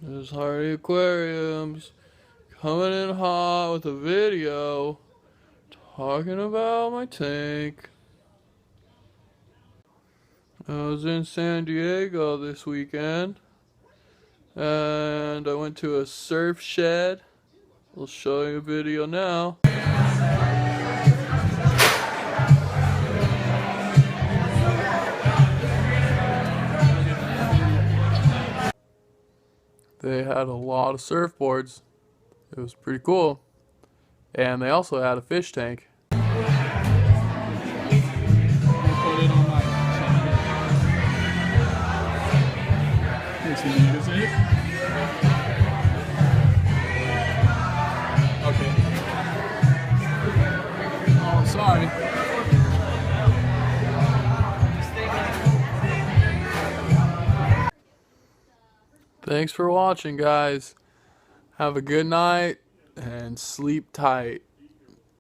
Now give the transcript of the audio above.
This is Hardy Aquariums coming in hot with a video talking about my tank. I was in San Diego this weekend and I went to a surf shed. I'll show you a video now. They had a lot of surfboards. It was pretty cool. And they also had a fish tank. Put it on my channel. Is it? Okay. Oh, sorry. Thanks for watching, guys. Have a good night and sleep tight.